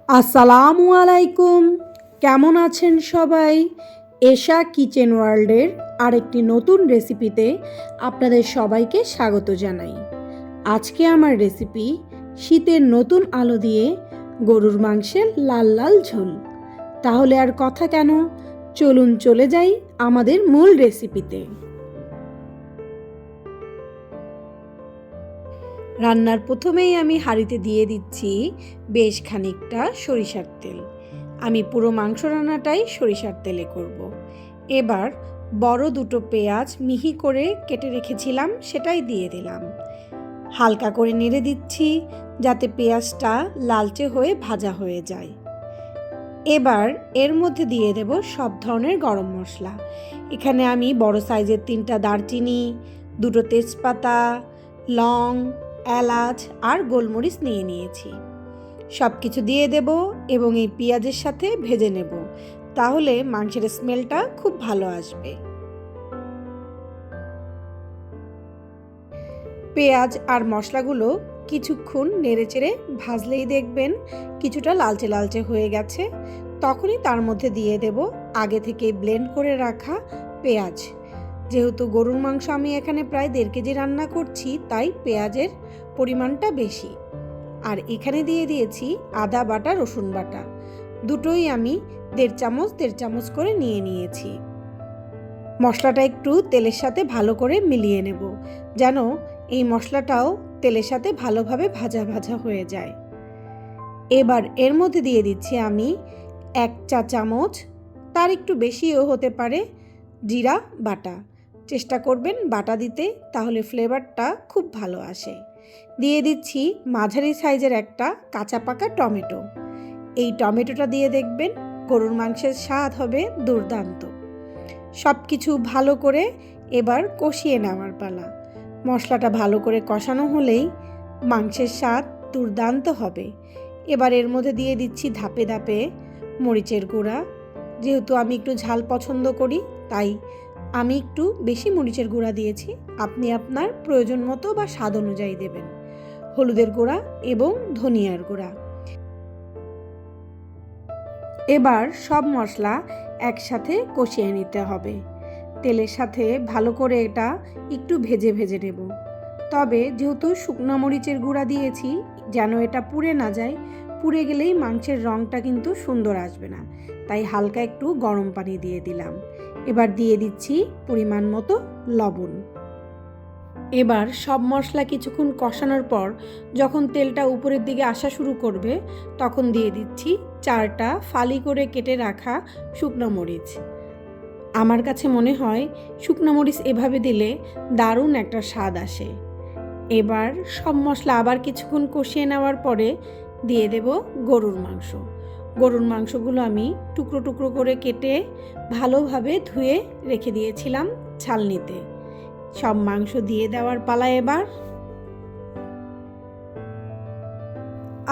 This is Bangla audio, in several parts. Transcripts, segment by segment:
আসসালামু আলাইকুম, কেমন আছেন সবাই? এশা কিচেন ওয়ার্ল্ডের আরেকটি নতুন রেসিপিতে আপনাদের সবাইকে স্বাগত জানাই। আজকে আমার রেসিপি শীতের নতুন আলো দিয়ে গরুর মাংসের লাল লাল ঝোল। তাহলে আর কথা কেন, চলুন চলে যাই আমাদের মূল রেসিপিতে। রান্নার প্রথমেই আমি হাঁড়িতে দিয়ে দিচ্ছি বেশ খানিকটা সরিষার তেল। আমি পুরো মাংস রান্নাটাই সরিষার তেলে করব। এবার বড় দুটো পেঁয়াজ মিহি করে কেটে রেখেছিলাম, সেটাই দিয়ে দিলাম। হালকা করে নেড়ে দিচ্ছি যাতে পেঁয়াজটা লালচে হয়ে ভাজা হয়ে যায়। এবার এর মধ্যে দিয়ে দেব সব ধরনের গরম মশলা। এখানে আমি বড় সাইজের 3টা দারচিনি, 2টো তেজপাতা, লং, এলাচ আর গোলমরিচ নিয়ে নিয়েছি। সব কিছু দিয়ে দেব এবং এই পেঁয়াজের সাথে ভেজে নেব, তাহলে মাংসের স্মেলটা খুব ভালো আসবে। পেঁয়াজ আর মশলাগুলো কিছুক্ষণ নেড়েচেড়ে ভাজলেই দেখবেন কিছুটা লালচে লালচে হয়ে গেছে। তখনই তার মধ্যে দিয়ে দেব আগে থেকে ব্লেন্ড করে রাখা পেঁয়াজ। যেহেতু গরুর মাংস আমি এখানে প্রায় 1.5 কেজি রান্না করছি, তাই পেঁয়াজের পরিমাণটা বেশি। আর এখানে দিয়ে দিয়েছি আদা বাটা, রসুন বাটা, দুটোই আমি 1.5 চামচ করে নিয়ে নিয়েছি। মশলাটা একটু তেলের সাথে ভালো করে মিলিয়ে নেব, যেন এই মশলাটাও তেলের সাথে ভালোভাবে ভাজা ভাজা হয়ে যায়। এবার এর মধ্যে দিয়ে দিচ্ছি আমি 1 চা চামচ, তার একটু বেশিও হতে পারে, জিরা বাটা। চেষ্টা করবেন বাটা দিতে, তাহলে ফ্লেভারটা খুব ভালো আসে। দিয়ে দিচ্ছি মাঝারি সাইজের একটা কাঁচা পাকা টমেটো। এই টমেটোটা দিয়ে দেখবেন গরুর মাংসের স্বাদ হবে দুর্দান্ত। সব কিছু ভালো করে এবার কষিয়ে নেওয়ার পালা। মশলাটা ভালো করে কষানো হলেই মাংসের স্বাদ দুর্দান্ত হবে। এবার এর মধ্যে দিয়ে দিচ্ছি ধাপে ধাপে মরিচের গুঁড়া। যেহেতু আমি একটু ঝাল পছন্দ করি, তাই আমি একটু বেশি মরিচের গুঁড়া দিয়েছি। আপনি আপনার প্রয়োজন মতো বা স্বাদ অনুযায়ী দেবেন। হলুদের গুঁড়া এবং ধনিয়ার গুঁড়া। এবার সব মশলা একসাথে কষিয়ে নিতে হবে। তেলের সাথে ভালো করে এটা একটু ভেজে ভেজে নেব। তবে যেহেতু শুকনো মরিচের গুঁড়া দিয়েছি, যেন এটা পুড়ে না যায়। পুড়ে গেলেই মাংসের রঙটা কিন্তু সুন্দর আসবে না, তাই হালকা একটু গরম পানি দিয়ে দিলাম। এবার দিয়ে দিচ্ছি পরিমাণ মতো লবণ। এবার সব মশলা কিছুক্ষণ কষানোর পর যখন তেলটা উপরের দিকে আসা শুরু করবে, তখন দিয়ে দিচ্ছি 4টা ফালি করে কেটে রাখা শুকনো মরিচ। আমার কাছে মনে হয় শুকনো মরিচ এভাবে দিলে দারুণ একটা স্বাদ আসে। এবার সব মশলা আবার কিছুক্ষণ কষিয়ে নেওয়ার পরে দিয়ে দেব গরুর মাংস। গরুর মাংসগুলো আমি টুকরো টুকরো করে কেটে ভালোভাবে ধুয়ে রেখে দিয়েছিলাম ছালনিতে। সব মাংস দিয়ে দেওয়ার পালা এবার।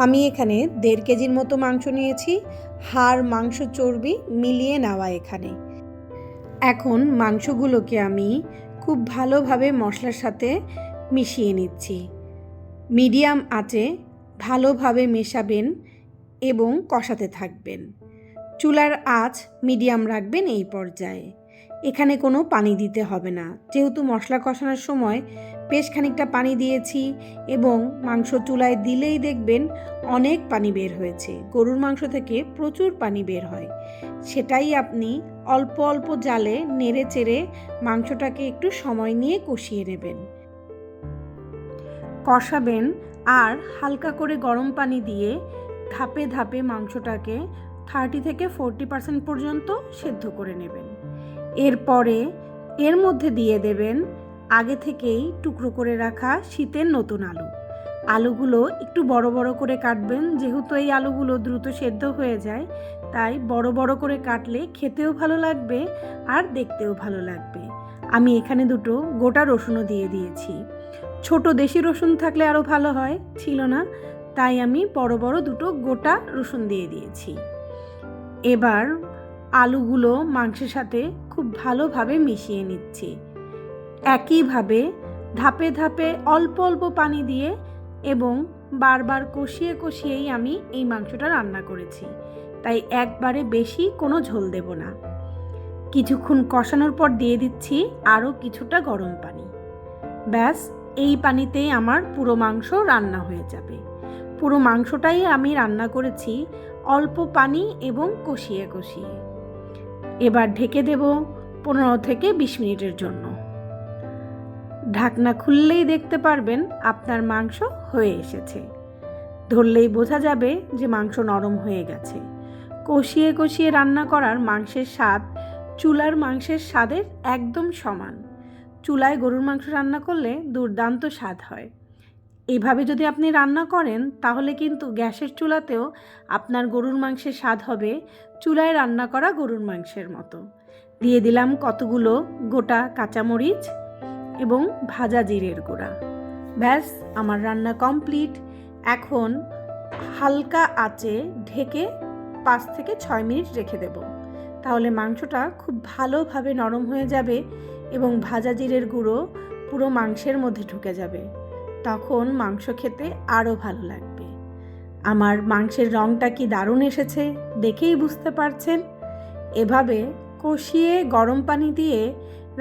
আমি এখানে 1.5 কেজির মতো মাংস নিয়েছি, হাড় মাংস চর্বি মিলিয়ে নেওয়া এখানে। এখন মাংসগুলোকে আমি খুব ভালোভাবে মশলার সাথে মিশিয়ে নিচ্ছি। মিডিয়াম আঁচে ভালোভাবে মেশাবেন এবং কষাতে থাকবেন। চুলার আঁচ মিডিয়াম রাখবেন এই পর্যায়ে। এখানে কোনো পানি দিতে হবে না, যেহেতু মশলা কষানোর সময় বেশ খানিকটা পানি দিয়েছি এবং মাংস চুলায় দিলেই দেখবেন অনেক পানি বের হয়েছে। গরুর মাংস থেকে প্রচুর পানি বের হয়। সেটাই আপনি অল্প অল্প জালে নেড়ে চেড়ে মাংসটাকে একটু সময় নিয়ে কষিয়ে নেবেন, কষাবেন। আর হালকা করে গরম পানি দিয়ে ধাপে ধাপে মাংসটাকে 30 থেকে 40% পর্যন্ত সেদ্ধ করে নেবেন। এরপরে এর মধ্যে দিয়ে দেবেন আগে থেকেই টুকরো করে রাখা শীতের নতুন আলু। আলুগুলো একটু বড় বড় করে কাটবেন, যেহেতু এই আলুগুলো দ্রুত সেদ্ধ হয়ে যায়, তাই বড় বড় করে কাটলে খেতেও ভালো লাগবে আর দেখতেও ভালো লাগবে। আমি এখানে 2টো গোটা রসুনও দিয়ে দিয়েছি। ছোট দেশি রসুন থাকলে আরও ভালো হয়, ছিল না, তাই আমি বড় বড় 2টো গোটা রসুন দিয়ে দিয়েছি। এবার আলুগুলো মাংসের সাথে খুব ভালোভাবে মিশিয়ে নিচ্ছি। একইভাবে ধাপে ধাপে অল্প অল্প পানি দিয়ে এবং বারবার কষিয়ে কষিয়েই আমি এই মাংসটা রান্না করেছি, তাই একবারে বেশি কোনো ঝোল দেব না। কিছুক্ষণ কষানোর পর দিয়ে দিচ্ছি আরও কিছুটা গরম পানি। ব্যাস, এই পানিতেই আমার পুরো মাংস রান্না হয়ে যাবে। পুরো মাংসটাই আমি রান্না করেছি অল্প পানি এবং কষিয়ে কষিয়ে। এবার ঢেকে দেব 15 থেকে 20 মিনিটের জন্য। ঢাকনা খুললেই দেখতে পারবেন আপনার মাংস হয়ে এসেছে। ধরলেই বোঝা যাবে যে মাংস নরম হয়ে গেছে। কষিয়ে কষিয়ে রান্না করার মাংসের স্বাদ চুলার মাংসের স্বাদের একদম সমান। চুলায় গরুর মাংস রান্না করলে দুর্দান্ত স্বাদ হয়। এইভাবে যদি আপনি রান্না করেন তাহলে কিন্তু গ্যাসের চুলাতেও আপনার গরুর মাংসের স্বাদ হবে চুলায় রান্না করা গরুর মাংসের মতো। দিয়ে দিলাম কতগুলো গোটা কাঁচামরিচ এবং ভাজা জিরের গুঁড়া। ব্যাস, আমার রান্না কমপ্লিট। এখন হালকা আঁচে ঢেকে 5 থেকে 6 মিনিট রেখে দেব। তাহলে মাংসটা খুব ভালোভাবে নরম হয়ে যাবে এবং ভাজা জিরের গুঁড়ো পুরো মাংসের মধ্যে ঢুকে যাবে। তখন মাংস খেতে আরও ভালো লাগবে। আমার মাংসের রঙটা কি দারুণ এসেছে, দেখেই বুঝতে পারছেন। এভাবে কষিয়ে গরম পানি দিয়ে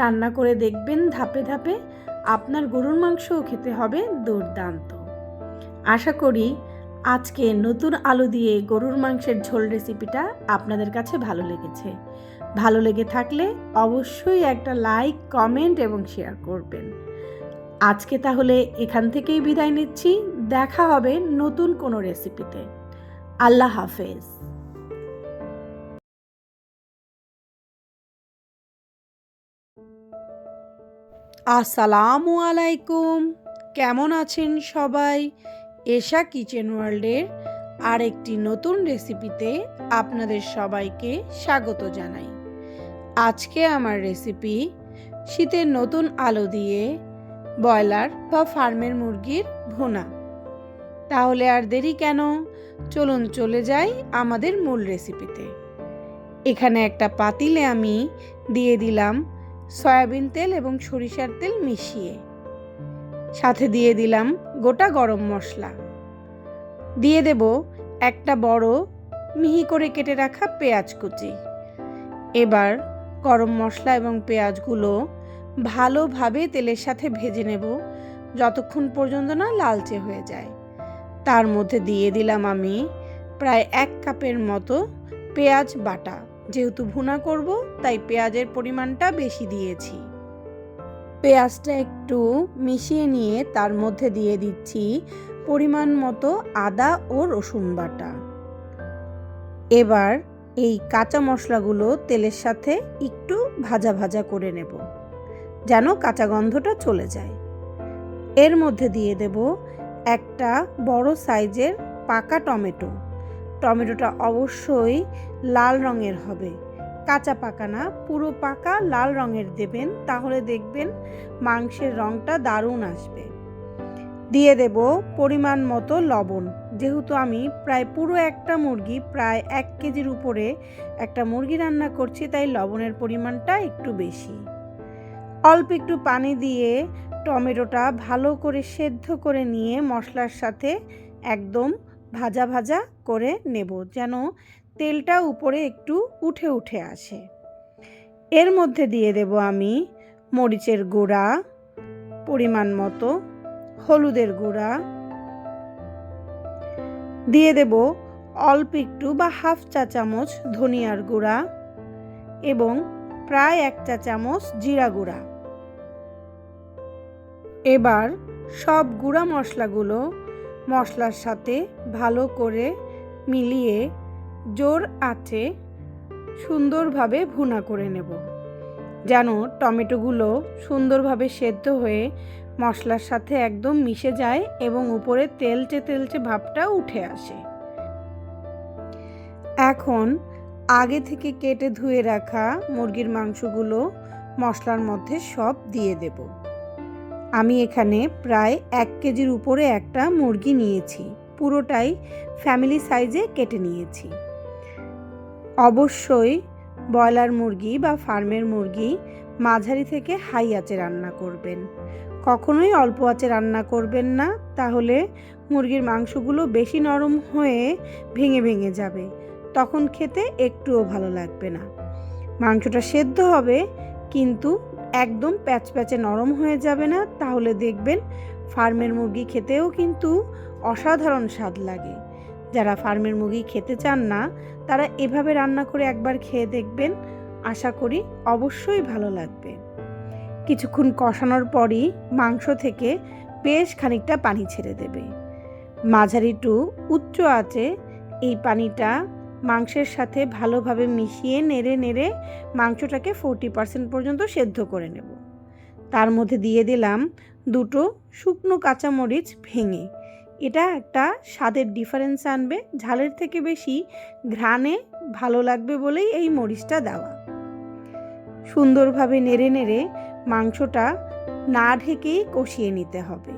রান্না করে দেখবেন ধাপে ধাপে, আপনার গরুর মাংসও খেতে হবে দুর্দান্ত। আশা করি আজকে নতুন আলু দিয়ে গরুর মাংসের ঝোল রেসিপিটা আপনাদের কাছে ভালো লেগেছে। ভালো লেগে থাকলে অবশ্যই একটা লাইক, কমেন্ট এবং শেয়ার করবেন। আজকে তাহলে এখান থেকেই বিদায় নিচ্ছি। দেখা হবে নতুন কোনো রেসিপিতে। আল্লাহ হাফেজ। আসসালামু আলাইকুম, কেমন আছেন সবাই? এশা কিচেন ওয়ার্ল্ডের আরেকটি নতুন রেসিপিতে আপনাদের সবাইকে স্বাগত জানাই। আজকে আমার রেসিপি শীতের নতুন আলু দিয়ে ব্রয়লার বা ফার্মের মুরগির ভুনা। তাহলে আর দেরি কেন, চলুন চলে যাই আমাদের মূল রেসিপিতে। এখানে একটা পাতিলে আমি দিয়ে দিলাম সয়াবিন তেল এবং সরিষার তেল মিশিয়ে, সাথে দিয়ে দিলাম গোটা গরম মশলা, দিয়ে দেব একটা বড় মিহি করে কেটে রাখা পেঁয়াজ কুচি। এবার গরম মশলা এবং পেঁয়াজগুলো ভালোভাবে তেলের সাথে ভেজে নেব যতক্ষণ পর্যন্ত না লালচে হয়ে যায়। তার মধ্যে দিয়ে দিলাম আমি প্রায় 1 কাপের মতো পেঁয়াজ বাটা। যেহেতু ভুনা করব তাই পেঁয়াজের পরিমাণটা বেশি দিয়েছি। পেঁয়াজটা একটু মিশিয়ে নিয়ে তার মধ্যে দিয়ে দিচ্ছি পরিমাণ মতো আদা ও রসুন বাটা। এবার এই কাঁচা মশলাগুলো তেলের সাথে একটু ভাজা ভাজা করে নেব যেন কাঁচা গন্ধটা চলে যায়। এর মধ্যে দিয়ে দেব একটা বড় সাইজের পাকা টমেটো। টমেটোটা অবশ্যই লাল রঙের হবে, কাঁচা পাকা না, পুরো পাকা লাল রঙের দেবেন, তাহলে দেখবেন মাংসের রঙটা দারুণ আসবে। দিয়ে দেব পরিমাণ মতো লবণ। যেহেতু আমি প্রায় পুরো একটা মুরগি, প্রায় 1 কেজির উপরে একটা মুরগি রান্না করছি, তাই লবণের পরিমাণটা একটু বেশি। অল্প একটু পানি দিয়ে টমেটোটা ভালো করে সেদ্ধ করে নিয়ে মশলার সাথে একদম ভাজা ভাজা করে নেব যেন তেলটা উপরে একটু উঠে উঠে আসে। এর মধ্যে দিয়ে দেব আমি মরিচের গুঁড়া পরিমাণ মতো, হলুদের গুঁড়া দিয়ে দেব অল্প একটু বা 1/2 চা চামচ ধনিয়ার গুঁড়া এবং প্রায় 1 চা চামচ জিরা গুঁড়া। এবার সব গুঁড়া মশলাগুলো মশলার সাথে ভালো করে মিলিয়ে জোর আঁচে সুন্দরভাবে ভুনা করে নেব যেন টমেটোগুলো সুন্দরভাবে সেদ্ধ হয়ে মশলার সাথে একদম মিশে যায় এবং উপরে তেলচে তেলচে ভাবটা উঠে আসে। এখন আগে থেকে কেটে ধুয়ে রাখা মুরগির মাংসগুলো মশলার মধ্যে সব দিয়ে দেব। আমি এখানে প্রায় 1 কেজির উপরে একটা মুরগি নিয়েছি, পুরোটাই ফ্যামিলি সাইজে কেটে নিয়েছি। অবশ্যই ব্রয়লার মুরগি বা ফার্মের মুরগি মাঝারি থেকে হাই আঁচে রান্না করবেন, কখনোই অল্প আঁচে রান্না করবেন না, তাহলে মুরগির মাংসগুলো বেশি নরম হয়ে ভেঙে ভেঙে যাবে, তখন খেতে একটুও ভালো লাগবে না। মাংসটা সেদ্ধ হবে কিন্তু একদম প্যাচপ্যাচে নরম হয়ে যাবে না, তাহলে দেখবেন ফার্মের মুরগি খেতেও কিন্তু অসাধারণ স্বাদ লাগে। যারা ফার্মের মুরগি খেতে চান না তারা এভাবে রান্না করে একবার খেয়ে দেখবেন, আশা করি অবশ্যই ভালো লাগবে। কিছুক্ষণ কষানোর পরই মাংস থেকে বেশ খানিকটা পানি ছেড়ে দেবে। মাঝারি টু উচ্চ আঁচে এই পানিটা মাংসের সাথে ভালোভাবে মিশিয়ে নেড়ে নেড়ে মাংসটাকে 40% পর্যন্ত সেদ্ধ করে নেব। তার মধ্যে দিয়ে দিলাম 2টো শুকনো কাঁচামরিচ ভেঙে। এটা একটা স্বাদের ডিফারেন্স আনবে, ঝালের থেকে বেশি ঘ্রাণে ভালো লাগবে বলেই এই মরিচটা দেওয়া। সুন্দরভাবে নেড়ে নেড়ে মাংসটা না ঢেকেই কষিয়ে নিতে হবে।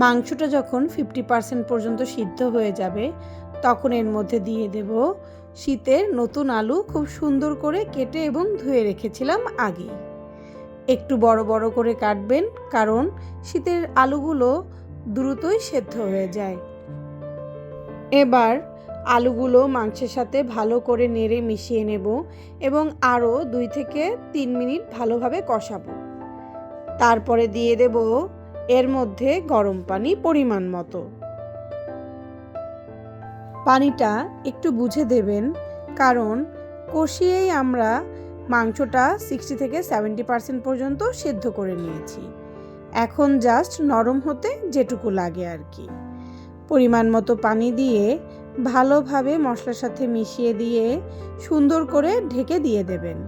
মাংসটা যখন 50% পর্যন্ত সিদ্ধ হয়ে যাবে তখন এর মধ্যে দিয়ে দেব শীতের নতুন আলু, খুব সুন্দর করে কেটে এবং ধুয়ে রেখেছিলাম আগে। একটু বড় বড় করে কাটবেন, কারণ শীতের আলুগুলো দ্রুতই সেদ্ধ হয়ে যায়। এবার আলুগুলো মাংসের সাথে ভালো করে নেড়ে মিশিয়ে নেব এবং আরও 2 থেকে 3 মিনিট ভালোভাবে কষাবো। তারপরে দিয়ে দেব এর মধ্যে গরম পানি পরিমাণ মতো। পানিটা একটু বুঝে দেবেন, কারণ কষিয়েই আমরা মাংসটা 60 থেকে 70% পর্যন্ত সেদ্ধ করে নিয়েছি। এখন জাস্ট নরম হতে যেটুকু লাগে আর কি। পরিমাণ মতো পানি দিয়ে ভালোভাবে মশলার সাথে মিশিয়ে দিয়ে সুন্দর করে ঢেকে দিয়ে দেবেন।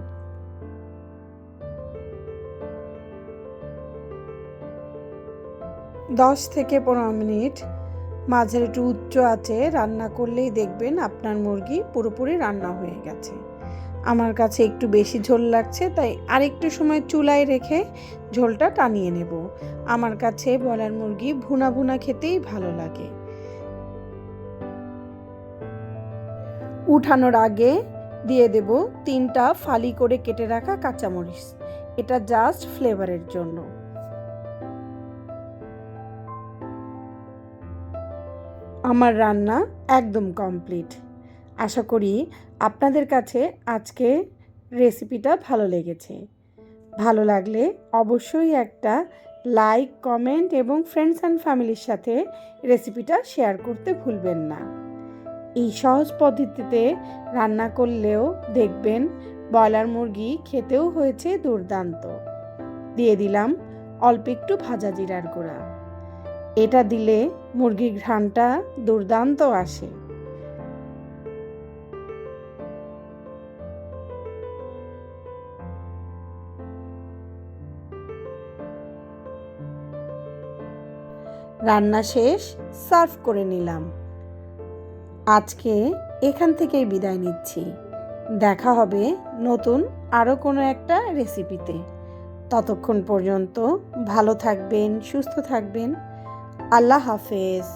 10 থেকে 15 মিনিট মাঝারি টু উচ্চ আঁচে রান্না করলেই দেখবেন আপনার মুরগি পুরোপুরি রান্না হয়ে গেছে। আমার কাছে একটু বেশি ঝোল লাগছে, তাই আরেকটু সময় চুলায় রেখে ঝোলটা টানিয়ে নেব। আমার কাছে ব্রয়লার মুরগি ভুনা ভুনা খেতেই ভালো লাগে। উঠানোর আগে দিয়ে দেব 3টা ফালি করে কেটে রাখা কাঁচামরিচ, এটা জাস্ট ফ্লেভারের জন্য। আমার রান্না একদম কমপ্লিট। আশা করি আপনাদের কাছে আজকে রেসিপিটা ভালো লেগেছে। ভালো লাগলে অবশ্যই একটা লাইক, কমেন্ট এবং ফ্রেন্ডস অ্যান্ড ফ্যামিলির সাথে রেসিপিটা শেয়ার করতে ভুলবেন না। এই সহজ পদ্ধতিতে রান্না করলেও দেখবেন ব্রয়লার মুরগি খেতেও হয়েছে দুর্দান্ত। দিয়ে দিলাম অল্প একটু ভাজা জিরার গুঁড়া। এটা দিলে মুরগির ঘ্রাণটা দুর্দান্ত আসে। রান্না শেষ, সার্ভ করে নিলাম। আজকে এখান থেকেই বিদায় নিচ্ছি। দেখা হবে নতুন আরও কোনো একটা রেসিপিতে। ততক্ষণ পর্যন্ত ভালো থাকবেন, সুস্থ থাকবেন। আল্লাহ হাফেজ।